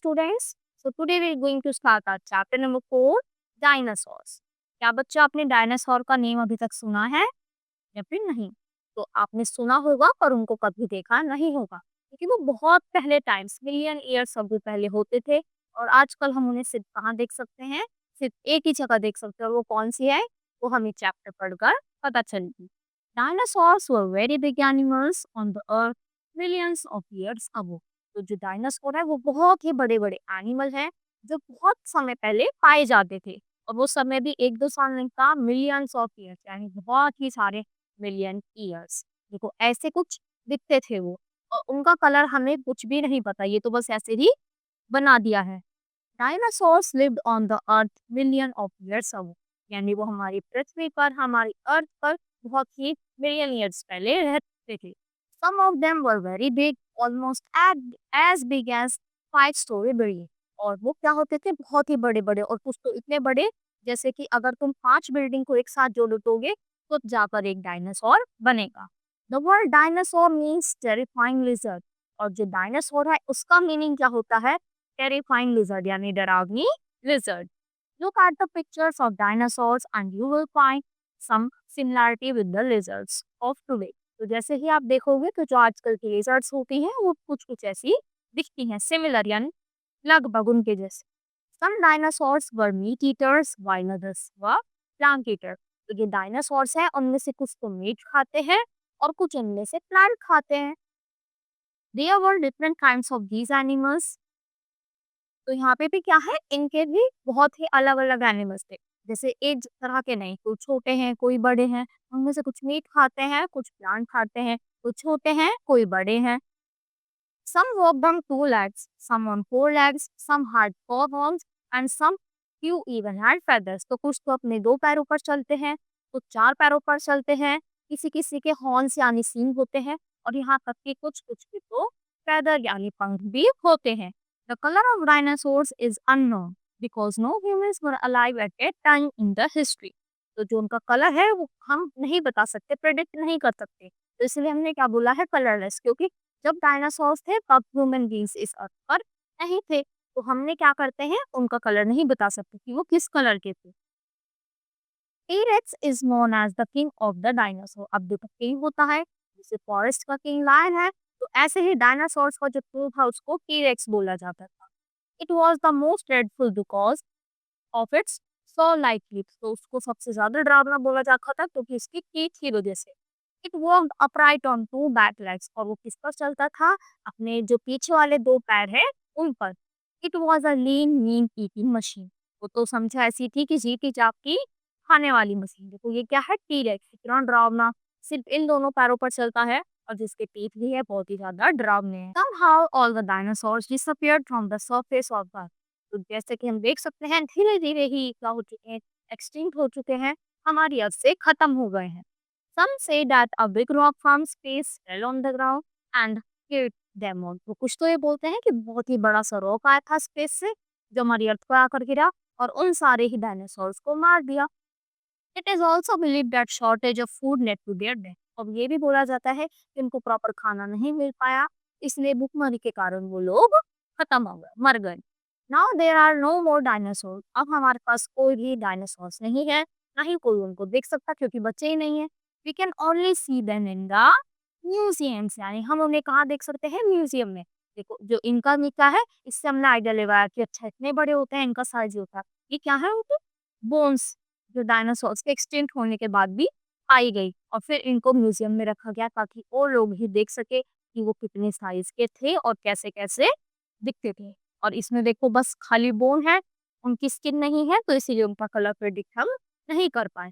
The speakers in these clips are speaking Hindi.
students. So today we are going to start our chapter number 4, dinosaurs. क्या बच्चा आपने डायनासोर का नेम अभी तक सुना है या फिर नहीं? तो आपने सुना होगा पर उनको कभी देखा नहीं होगा क्योंकि वो बहुत पहले टाइम्स मिलियन ईयर्स अभी पहले होते थे और आजकल हम उन्हें सिर्फ कहाँ देख सकते हैं, सिर्फ एक ही जगह देख सकते हैं और वो कौन सी है, वो हमें चैप्टर पढ़कर पता चलेगी। Dinosaurs were very big animals on the earth millions of years ago. तो जो डायनासोर है वो बहुत ही बड़े बड़े एनिमल हैं जो बहुत समय पहले पाए जाते थे और वो समय भी एक दो साल नहीं था, मिलियंस ऑफ ईयर्स यानी बहुत ही सारे मिलियन ईयर्स। देखो ऐसे कुछ दिखते थे वो और उनका कलर हमें कुछ भी नहीं पता, ये तो बस ऐसे ही बना दिया है। Dinosaurs lived on the earth million of years ago, यानी वो हमारी पृथ्वी पर, हमारी अर्थ पर बहुत ही मिलियन ईयर्स पहले रहते थे। Some of them were very big, almost as big as 5 story building. और वो क्या होते थे, बहुत ही बड़े बड़े, और कुछ तो इतने बड़े जैसे कि अगर तुम 5 बिल्डिंग को एक साथ जोड़ोगे तो जाकर एक डायनासोर बनेगा। The word dinosaur means terrifying lizard. और जो डायनासोर है उसका मीनिंग क्या होता है, terrifying lizard यानी डरावनी lizard. Look at the pictures of dinosaurs and you will find some similarity with the lizards of today. तो जैसे ही आप देखोगे तो जो आजकल की lizards होती हैं वो कुछ कुछ ऐसी दिखती हैं, सिमिलर यानी लगभग उनके जैसे। Some dinosaurs were meat eaters while others were plant eater. तो ये डायनासोर्स हैं उनमें से कुछ तो मीट खाते हैं और कुछ इनमें से प्लांट खाते हैं। There were different kinds of these animals. तो यहाँ पे भी क्या है, इनके भी बहुत ही अलग-अलग एनिमल्स थे। जैसे एक तरह के नहीं, कोई छोटे हैं, कोई बड़े हैं। उनमें से कुछ मीट खाते हैं, कुछ प्लांट खाते हैं, कुछ छोटे हैं, कोई बड़े हैं। Some walked on 2 legs, some on 4 legs, some had 4 horns and some few even had feathers. तो कुछ तो अपने 2 पैरों पर चलते हैं, कुछ 4 पैरों पर चलते हैं, किसी-किसी के हॉर्न्स यानी सींग होते हैं और यहाँ तक कि कुछ-कुछ के तो फेदर यानी पंख भी होते हैं। The color of dinosaurs is unknown because no humans were alive at that time in the history. तो जो उनका कलर है वो हम नहीं बता सकते, प्रेडिक्ट नहीं कर सकते। तो इसलिए हमने क्या बोला है, कलरलेस, क्योंकि जब डायनासोर्स थे तब ह्यूमन बींग्स इस अर्थ पर नहीं थे। तो हमने क्या करते हैं, उनका कलर नहीं बता सकते कि वो किस कलर के थे। T rex is known as the king of the dinosaur. अब देखो किंग होता है, जैसे फॉरेस्ट का किंग लायन है, तो ऐसे ही डायनासोर्स का जो किंग था उसको टी-रेक्स बोला जाता था। It was the most dreadful because of it's so like teeth. तो उसको सबसे ज्यादा डरावना बोला जाता था क्योंकि इसकी टीथ की वजह से। It walked upright on 2 back legs. और वो किस पर चलता था, अपने जो पीछे वाले 2 पैर हैं उन पर। It was a lean mean eating machine. वो तो समझा ऐसी थी कि जीती जाप की खाने वाली मशीन। देखो ये क्या है, टी-रेक्स, इतना डरावना, सिर्फ इन दोनों पैरों पर चलता है और जिसके टीथ भी है बहुत ही ज्यादा डरावने हैं। Somehow all the dinosaurs disappeared from the surface of the earth. तो जैसे कि हम देख सकते हैं धीरे धीरे ही क्या हो चुके हैं, एक्सटिंक्ट हो चुके हैं, हमारी अर्थ से खत्म हो गए हैं। Some say that a big rock from space fell on the ground and killed them all. तो कुछ तो ये बोलते हैं कि बहुत ही बड़ा सा रॉक आया था स्पेस से जो हमारी अर्थ पर आकर गिरा और उन सारे ही डायनासोर्स को मार दिया। It is also believe that shortage of food led to their death. अब ये भी बोला जाता है कि उनको प्रॉपर खाना नहीं मिल पाया, इसलिए भूखमरी के कारण वो लोग खत्म हो गए, मर गए। Now there are no more dinosaur. अब हमारे पास कोई भी डायनासोर्स नहीं है, ना ही कोई उनको देख सकता क्योंकि बच्चे ही नहीं है। We can only see them in the museums, यानी हम उन्हें कहाँ देख सकते हैं, म्यूजियम में। देखो जो इनका निका है, इससे हमने आइडिया लगाया कि अच्छा इतने बड़े होते हैं, इनका साइज होता है। ये क्या है, उनके बोन्स, जो डायनासोर्स के एक्सटिंक्ट होने के बाद भी पाई गई और फिर इनको म्यूजियम में रखा गया ताकि और लोग भी देख सके कि वो कितने साइज के थे और कैसे कैसे दिखते थे। और इसमें देखो बस खाली बोन है, उनकी स्किन नहीं है, तो इसीलिए उनका कलर प्रेडिक्ट हम नहीं कर पाए।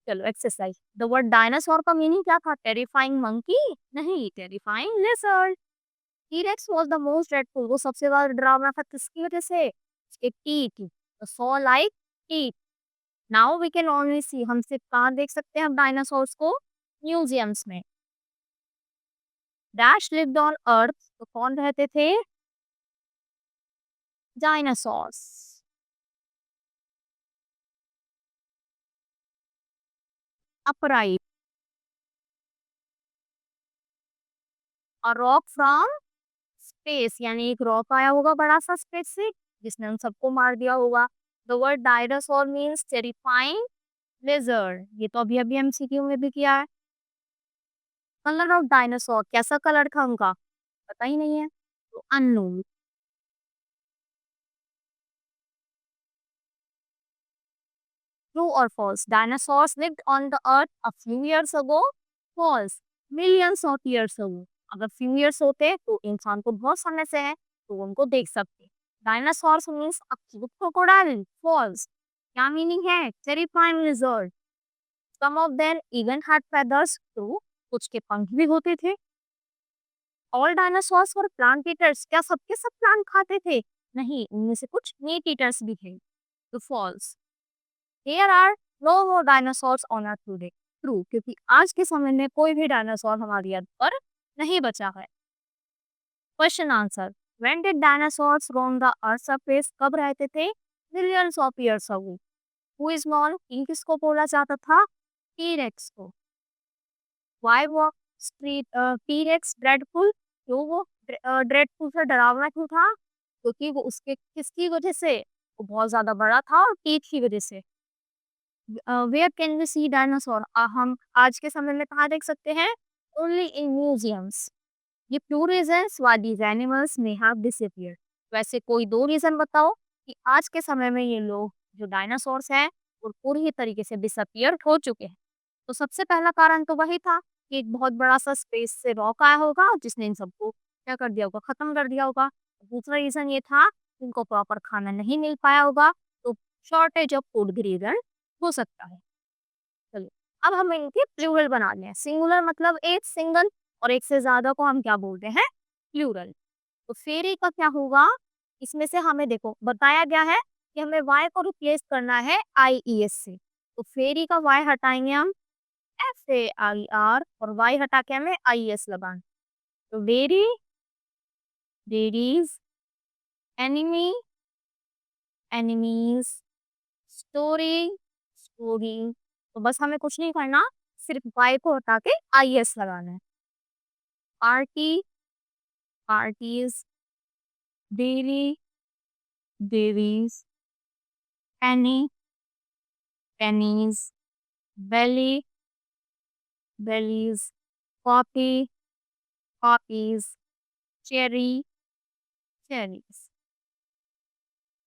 चलो एक्सरसाइज। द वर्ड डायनासोर का मीनिंग क्या था, टेरिफाइंग मंकी नहीं, terrifying lizard. T rex was the most dreadful, वो सबसे ज्यादा डरावना था किसकी वजह से, उसके teeth, saw like teeth. Now we can only see, हम सिर्फ कहाँ देख सकते हैं अब डायनासोर्स को, म्यूजियम्स में। डैश लिव्ड ऑन अर्थ, तो कौन रहते थे, dinosaurs. Upright, a rock from space यानी एक रॉक आया होगा बड़ा सा स्पेस से जिसने उन सबको मार दिया होगा। The word dinosaur means terrifying lizard, ये तो अभी अभी एमसीक्यू में भी किया है। कलर ऑफ डायनासोर, कैसा कलर था उनका पता ही नहीं है, तो अननोन। ट्रू और false, dinosaurs lived on the earth a few years ago. False, millions of years ago. अगर फ्यू इयर्स होते तो इंसान को बहुत समय से है तो वो उनको देख सकते। Dinosaurs means a cute crocodile. False, क्या मीनिंग है? Terrifying lizard. Some of them even had feathers. True, कुछ के पंख भी होते थे। All dinosaurs were plant eaters, क्या सबके सब प्लांट खाते थे? नहीं, उनमें से कुछ मीट ईटर्स भी थे। तो false, there are no more dinosaurs on earth today. True, क्योंकि आज के समय में कोई भी डायनासोर हमारी अर्थ पर नहीं बचा है। Question answer, when did dinosaurs Rome the earth surface, कब रहते थे? Millions of years ago. Who is non, किसको बोला जाता था? टी-रेक्स को। व्हाई वॉज टी-रेक्स ड्रेडफुल, क्यों वो ड्रेडफुल से डरावना क्यों था? क्योंकि वो उसके किसकी वजह से, वो बहुत ज्यादा बड़ा था और टीथ की वजह से। Where can we see dinosaur, हम आज के समय में कहाँ देख सकते हैं? Only in museums. ये few reasons why these animals may have disappeared। वैसे कोई दो रीजन बताओ कि आज के समय में ये लोग जो डायनासोर्स हैं वो पूरी ही तरीके से डिसअपियर हो चुके हैं। तो सबसे पहला कारण तो वही था कि एक बहुत बड़ा सा स्पेस से रॉक आया होगा जिसने इन सबको क्या कर दिया होगा, खत्म कर दिया होगा। दूसरा रीजन ये था कि इनको प्रॉपर खाना नहीं मिल पाया होगा, तो शॉर्टेज ऑफ फूड भी रीजन हो सकता है। चलिए, अब हम इनके प्लूरल बनाने हैं। सिंगुलर मतलब एक सिंगल, और एक से ज्यादा को हम क्या बोलते हैं? प्लूरल। तो फेरी का क्या होगा? इसमें से हमें देखो बताया गया है कि हमें वाई को रिप्लेस करना है आई ई एस से। तो फेरी का वाई हटाएंगे हम, एफ ए आई आर, और वाई हटा के हमें आई एस लगाना। तो very, varies, enemy, enemies, story, story. तो बस हमें कुछ नहीं करना, सिर्फ वाई को हटा के आई एस लगाना है। Party, parties, daily, dailies, penny, pennies, belly, bellies, copy, copies, cherry, cherries।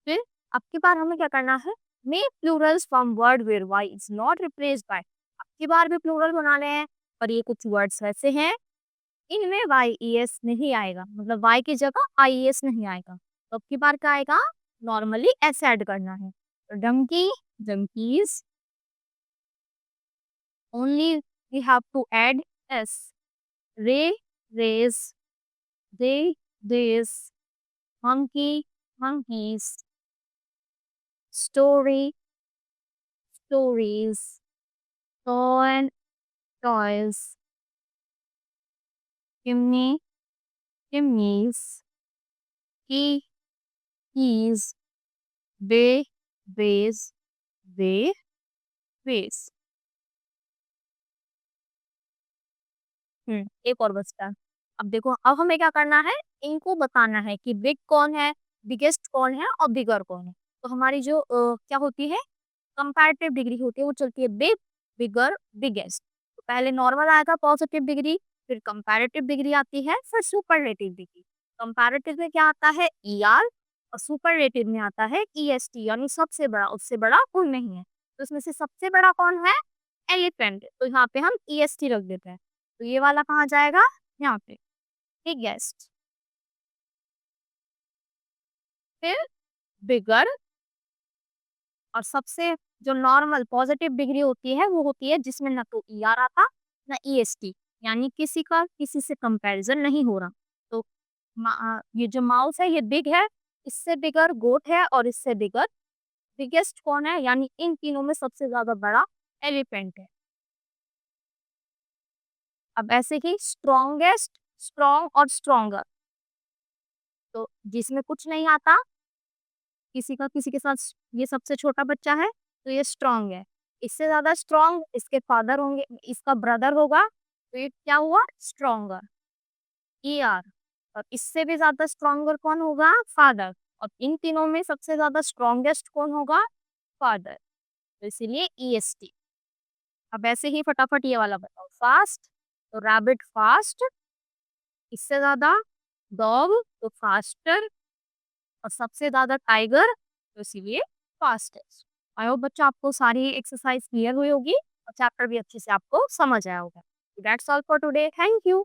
फिर अब की बार हमें क्या करना है? Make plurals from word where y is not replaced by. अब की बार भी प्लूरल बनाने हैं, पर ये कुछ वर्ड्स ऐसे हैं इनमें वाई ई एस नहीं आएगा, मतलब वाई की जगह आई एस नहीं आएगा। तो अब की बार क्या आएगा? नॉर्मली एस ऐड करना है। तो Dunki, donkeys, only we have to add s। ray, rays, they, theys, monkey, monkeys, story, stories, toy, toys, chimney, chimneys, key, keys, bay, bays, they, ways। एक और बचता है। अब देखो, अब हमें क्या करना है? इनको बताना है कि बिग कौन है, बिगेस्ट कौन है और बिगर कौन है। तो हमारी जो क्या होती है, कंपैरेटिव डिग्री होती है, वो चलती है बिग, बिगर, बिगेस्ट। तो पहले नॉर्मल आएगा पॉजिटिव डिग्री, फिर कंपैरेटिव डिग्री आती है, फिर सुपरलेटिव डिग्री। कंपैरेटिव में क्या आता है? ई आर, और सुपरलेटिव में आता है ई एस टी, यानी सबसे बड़ा, उससे बड़ा कोई नहीं है। तो इसमें से सबसे बड़ा कौन है? एलिफेंट। तो यहाँ पे हम ई एस टी रख देते हैं। तो ये वाला कहाँ जाएगा? यहाँ पे, बिगेस्ट। फिर बिगर, और सबसे जो नॉर्मल पॉजिटिव डिग्री होती है वो होती है जिसमें ना तो ई आर आता ना ई एस टी, यानी किसी का किसी से कंपैरिजन नहीं हो रहा। तो ये जो माउस है ये बिग है, इससे बिगर गोट है, और इससे बिगर बिगेस्ट कौन है, यानी इन तीनों में सबसे ज्यादा बड़ा एलिफेंट है। अब ऐसे ही स्ट्रॉन्गेस्ट, स्ट्रॉन्ग और स्ट्रॉन्गर। तो जिसमें कुछ नहीं आता, किसी का किसी के साथ, ये सबसे छोटा बच्चा है तो ये स्ट्रांग है। इससे ज्यादा स्ट्रांग इसके फादर होंगे, इसका ब्रदर होगा, तो ये क्या हुआ? Stronger, E R. और इससे भी ज़्यादा स्ट्रॉन्गर कौन होगा? फादर। और इन तीनों में सबसे ज़्यादा स्ट्रॉन्गेस्ट कौन होगा? फादर। तो इसीलिए ईएसटी। अब ऐसे ही फटाफट ये वाला बताओ। फास्ट, तो रैबिट फास्ट, इससे ज़्यादा डॉग तो फास्टर, और सबसे ज़्यादा टाइगर तो इसीलिए फास्टेस्ट। आई होप बच्चों आपको सारी एक्सरसाइज क्लियर हुई होगी और चैप्टर भी अच्छे से आपको समझ आया होगा। That's all for today. Thank you.